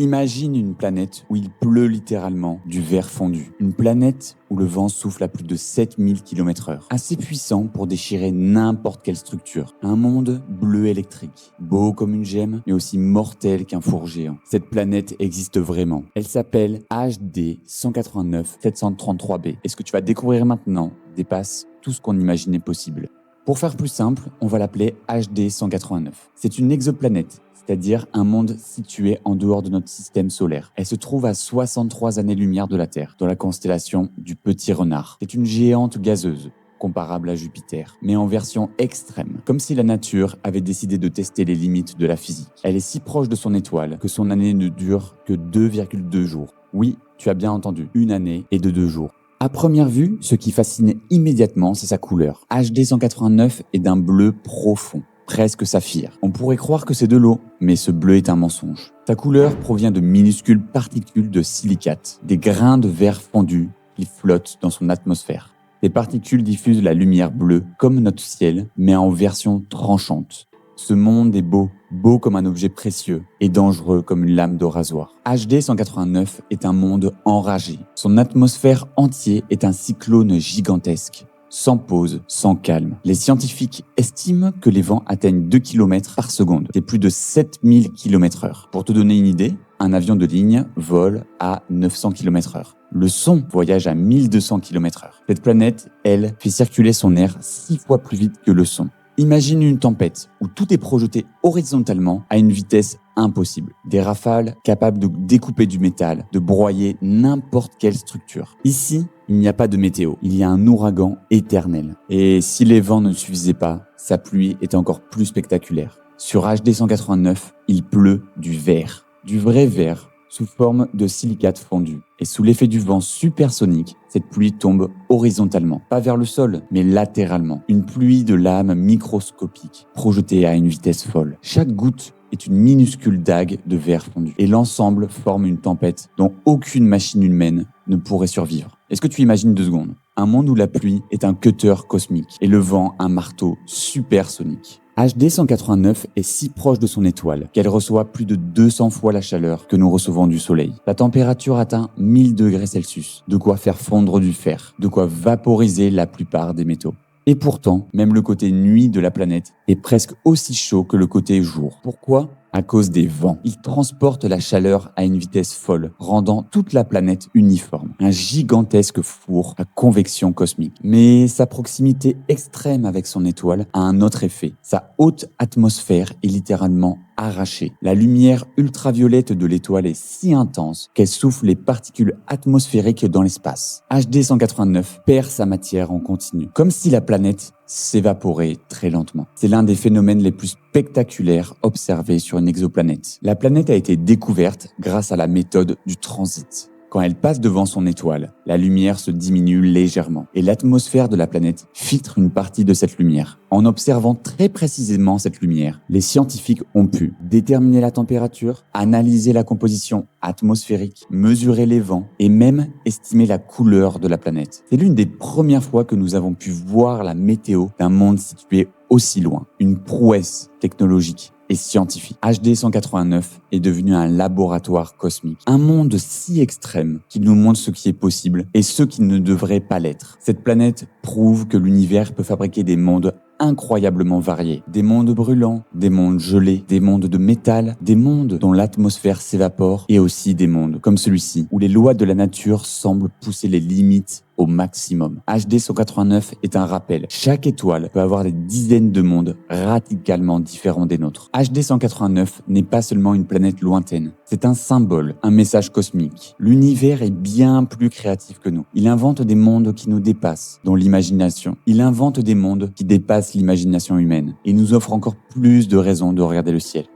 Imagine une planète où il pleut littéralement du verre fondu. Une planète où le vent souffle à plus de 7000 km/h. Assez puissant pour déchirer n'importe quelle structure. Un monde bleu électrique, beau comme une gemme, mais aussi mortel qu'un four géant. Cette planète existe vraiment. Elle s'appelle HD 189 733b. Et ce que tu vas découvrir maintenant dépasse tout ce qu'on imaginait possible. Pour faire plus simple, on va l'appeler HD 189. C'est une exoplanète, c'est-à-dire un monde situé en dehors de notre système solaire. Elle se trouve à 63 années-lumière de la Terre, dans la constellation du Petit Renard. C'est une géante gazeuse, comparable à Jupiter, mais en version extrême, comme si la nature avait décidé de tester les limites de la physique. Elle est si proche de son étoile que son année ne dure que 2,2 jours. Oui, tu as bien entendu, une année et de 2 jours. À première vue, ce qui fascine immédiatement, c'est sa couleur. HD 189 est d'un bleu profond, presque saphir. On pourrait croire que c'est de l'eau, mais ce bleu est un mensonge. Sa couleur provient de minuscules particules de silicate, des grains de verre fondu qui flottent dans son atmosphère. Ces particules diffusent la lumière bleue comme notre ciel, mais en version tranchante. Ce monde est beau, beau comme un objet précieux et dangereux comme une lame de rasoir. HD 189 est un monde enragé. Son atmosphère entier est un cyclone gigantesque, sans pause, sans calme. Les scientifiques estiment que les vents atteignent 2 km par seconde. C'est plus de 7000 km/h. Pour te donner une idée, un avion de ligne vole à 900 km/h. Le son voyage à 1200 km/h. Cette planète, elle, fait circuler son air 6 fois plus vite que le son. Imagine une tempête où tout est projeté horizontalement à une vitesse impossible. Des rafales capables de découper du métal, de broyer n'importe quelle structure. Ici, il n'y a pas de météo, il y a un ouragan éternel. Et si les vents ne suffisaient pas, sa pluie est encore plus spectaculaire. Sur HD 189, il pleut du verre, du vrai verre, sous forme de silicate fondu. Et sous l'effet du vent supersonique, cette pluie tombe horizontalement, pas vers le sol, mais latéralement. Une pluie de lames microscopiques, projetée à une vitesse folle. Chaque goutte est une minuscule dague de verre fondu. Et l'ensemble forme une tempête dont aucune machine humaine ne pourrait survivre. Est-ce que tu imagines 2 secondes ? Un monde où la pluie est un cutter cosmique et le vent un marteau supersonique. HD 189 est si proche de son étoile qu'elle reçoit plus de 200 fois la chaleur que nous recevons du Soleil. La température atteint 1000 degrés Celsius, de quoi faire fondre du fer, de quoi vaporiser la plupart des métaux. Et pourtant, même le côté nuit de la planète est presque aussi chaud que le côté jour. Pourquoi ? À cause des vents. Ils transportent la chaleur à une vitesse folle, rendant toute la planète uniforme. Un gigantesque four à convection cosmique. Mais sa proximité extrême avec son étoile a un autre effet. Sa haute atmosphère est littéralement arrachée. La lumière ultraviolette de l'étoile est si intense qu'elle souffle les particules atmosphériques dans l'espace. HD 189 perd sa matière en continu, comme si la planète s'évaporer très lentement. C'est l'un des phénomènes les plus spectaculaires observés sur une exoplanète. La planète a été découverte grâce à la méthode du transit. Quand elle passe devant son étoile, la lumière se diminue légèrement et l'atmosphère de la planète filtre une partie de cette lumière. En observant très précisément cette lumière, les scientifiques ont pu déterminer la température, analyser la composition atmosphérique, mesurer les vents et même estimer la couleur de la planète. C'est l'une des premières fois que nous avons pu voir la météo d'un monde situé aussi loin. Une prouesse technologique et scientifique. HD 189 est devenu un laboratoire cosmique. Un monde si extrême qu'il nous montre ce qui est possible et ce qui ne devrait pas l'être. Cette planète prouve que l'univers peut fabriquer des mondes incroyablement variés. Des mondes brûlants, des mondes gelés, des mondes de métal, des mondes dont l'atmosphère s'évapore et aussi des mondes comme celui-ci où les lois de la nature semblent pousser les limites au maximum. HD 189 est un rappel. Chaque étoile peut avoir des dizaines de mondes radicalement différents des nôtres. HD 189 n'est pas seulement une planète lointaine. C'est un symbole, un message cosmique. L'univers est bien plus créatif que nous. Il invente des mondes qui nous dépassent, dont l'imagination. Il invente des mondes qui dépassent l'imagination humaine et nous offre encore plus de raisons de regarder le ciel.